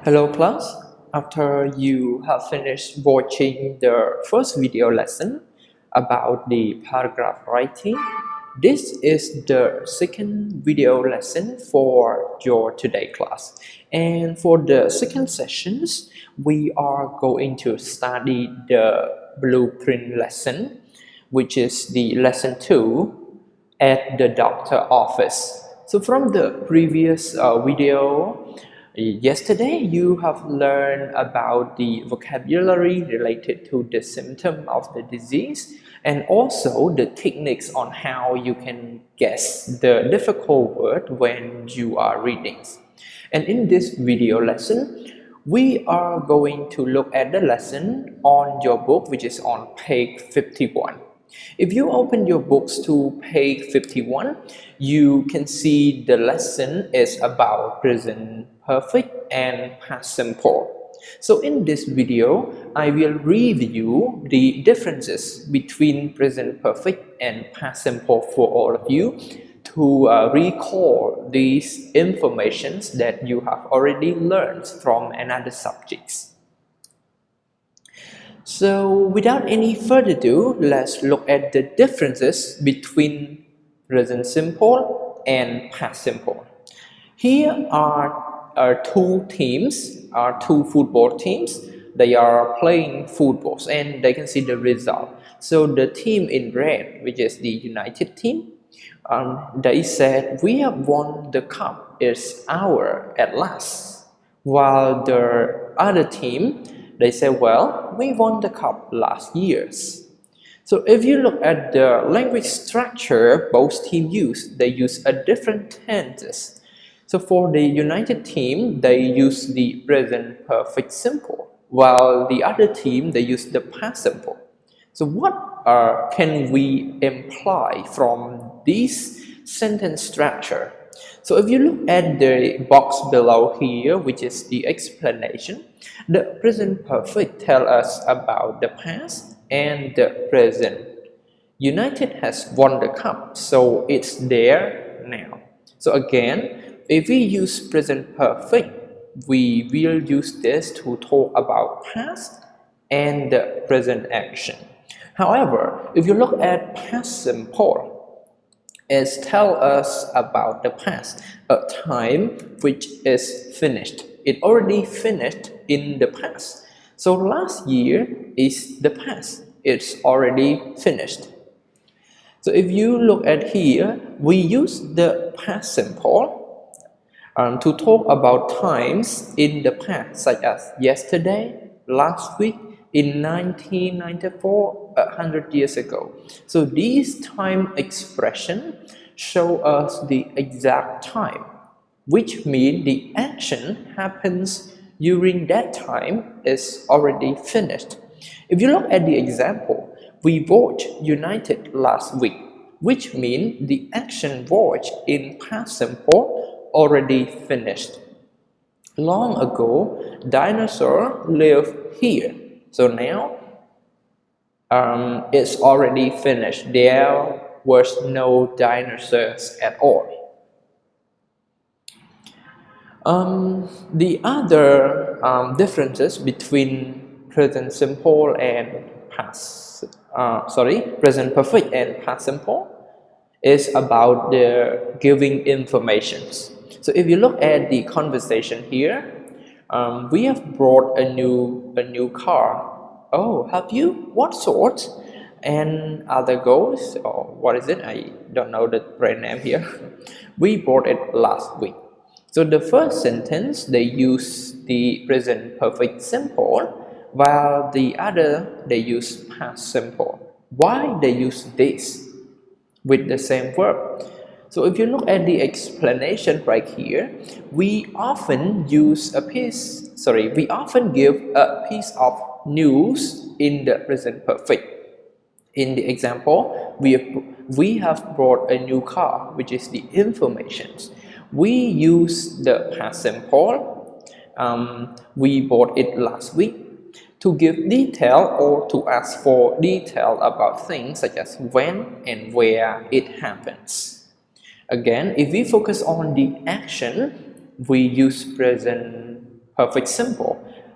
Hello class, after you have finished watching the first video lesson about the paragraph writing, this is the second video lesson for your today class. And for the second sessions, we are going to study the blueprint lesson, which is the lesson 2 at the doctor office. So from the previous video, yesterday you have learned about the vocabulary related to the symptom of the disease and also the techniques on how you can guess the difficult word when you are reading. And in this video lesson, we are going to look at the lesson on your book, which is on page 51. If you open your books to page 51, you can see the lesson is about present perfect and past simple. So in this video, I will review the differences between present perfect and past simple for all of you to recall these informations that you have already learned from another subjects. So without any further ado, let's look at the differences between present simple and past simple. Here are two teams, two football teams. They are playing footballs and they can see the result. So the team in red, which is the United team, they said, "We have won the cup, it's our at last." While the other team, they say, "Well, we won the cup last years." So if you look at the language structure both teams use, they use a different tenses. So for the United team, they use the present perfect simple, while the other team, they use the past simple. So what can we imply from this sentence structure? So if you look at the box below here, which is the explanation, the present perfect tells us about the past and the present. United has won the cup, so it's there now. So again, if we use present perfect, we will use this to talk about past and the present action. However, if you look at past simple, it tells us about the past, a time which is finished. It already finished in the past. So last year is the past. It's already finished. So if you look at here, we use the past simple to talk about times in the past, such as yesterday, last week, in 1994, 100 years ago. So these time expression show us the exact time, which means the action happens during that time is already finished. If you look at the example, we watched United last week, which means the action watched in past simple already finished. Long ago, dinosaurs lived here. So now it's already finished. There was no dinosaurs at all. The other differences between present simple and present perfect and past simple is about the giving informations. So if you look at the conversation here, we have brought a new car. Oh, have you? What sort? And other goes, or what is it? I don't know the brand name here. We bought it last week. So the first sentence, they use the present perfect simple, while the other, they use past simple. Why they use this with the same verb? So if you look at the explanation right here, we often give a piece of news in the present perfect. In the example, we have brought a new car, which is the informations. We use the past simple. We bought it last week to give detail or to ask for detail about things such as when and where it happens. Again, if we focus on the action, we use present perfect simple.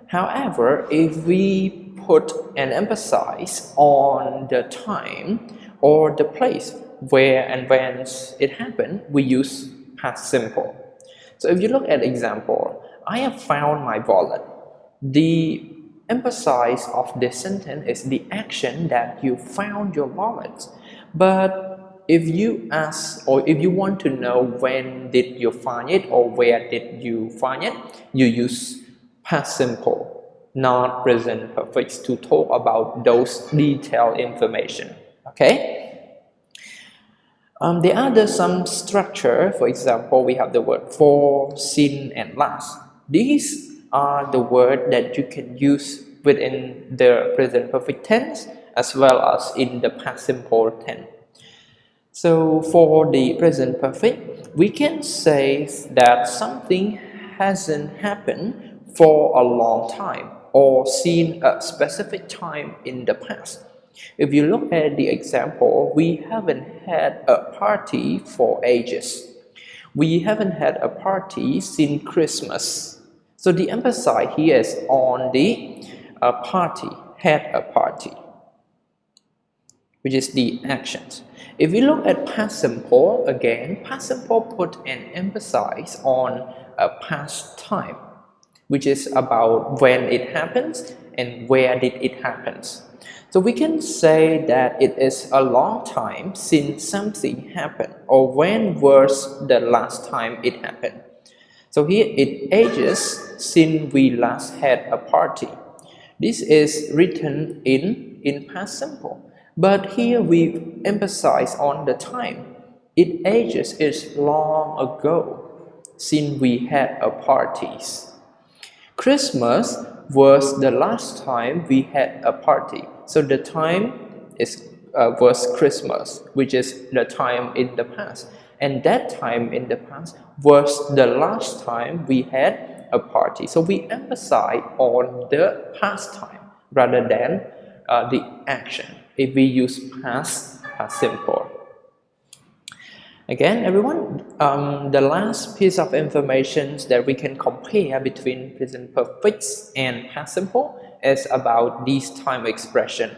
However, if we put an emphasis on the time or the place where and when it happened, we use past simple. So if you look at example, I have found my wallet. The emphasis of this sentence is the action that you found your wallet. But if you ask or if you want to know when did you find it or where did you find it, you use past simple, not present perfect, to talk about those detailed information. Okay? There are some structure. For example, we have the word for, sin, and last. These are the words that you can use within the present perfect tense as well as in the past simple tense. So for the present perfect, we can say that something hasn't happened for a long time or seen a specific time in the past. If you look at the example, we haven't had a party for ages. We haven't had a party since Christmas. So the emphasis here is on the party, had a party, which is the actions. If we look at past simple, again, past simple put an emphasis on a past time, which is about when it happens and where did it happens. So we can say that it is a long time since something happened, or when was the last time it happened. So here it ages since we last had a party. This is written in past simple. But here we emphasize on the time. It ages is long ago since we had a parties. Christmas was the last time we had a party. So the time was Christmas, which is the time in the past. And that time in the past was the last time we had a party. So we emphasize on the past time rather than the action if we use past simple. Again, everyone, the last piece of information that we can compare between present perfect and past simple is about this time expression,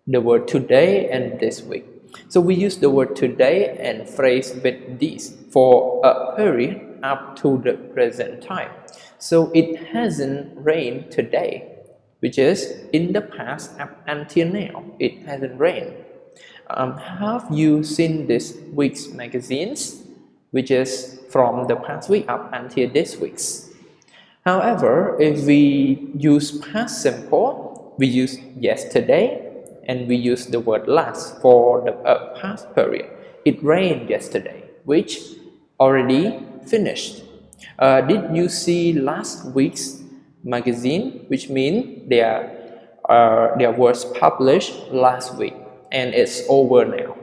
the word today and this week. So we use the word today and phrase with this for a period up to the present time. So it hasn't rained today, which is in the past up until now, it hasn't rained. Have you seen this week's magazines, which is from the past week up until this week's? However, if we use past simple, we use yesterday and we use the word last for the past period. It rained yesterday, which already finished. Did you see last week's magazine, which means there was published last week and it's over now.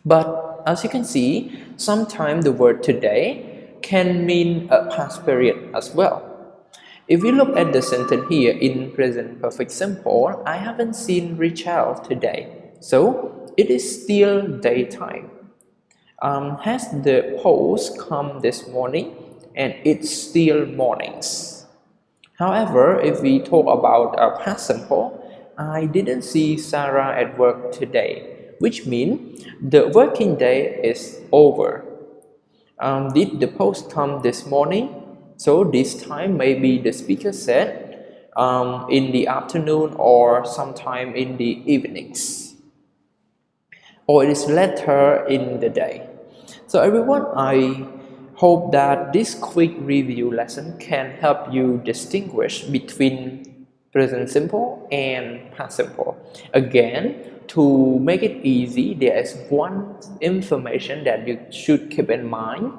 But as you can see, sometimes the word today can mean a past period as well. If we look at the sentence here in present perfect simple, I haven't seen Richard today. So it is still daytime. Has the post come this morning? And it's still mornings. However, if we talk about a past simple, I didn't see Sarah at work today, which means the working day is over. Did the post come this morning? So this time maybe the speaker said in the afternoon or sometime in the evenings, or it is later in the day. So everyone, I hope that this quick review lesson can help you distinguish between present simple and past simple. Again, to make it easy, there is one information that you should keep in mind.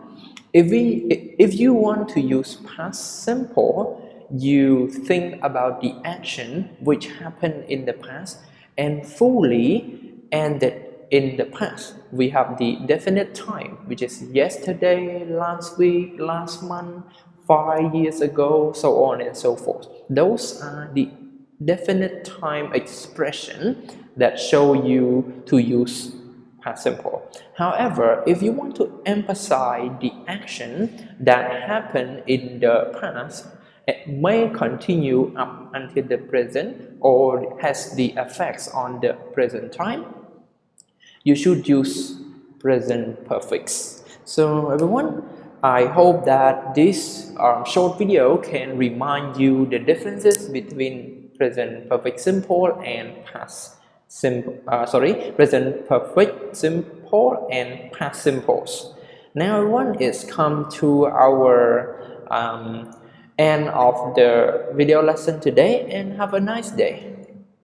If you want to use past simple, you think about the action which happened in the past and fully ended in the past. We have the definite time, which is yesterday, last week, last month, 5 years ago, so on and so forth. Those are the definite time expression that show you to use past simple. However, if you want to emphasize the action that happened in the past may continue up until the present or has the effects on the present time, you should use present perfects. So everyone, I hope that this short video can remind you the differences between present perfect simple and past simple. Present perfect simple and past simples. Now everyone, is come to our end of the video lesson today, and have a nice day.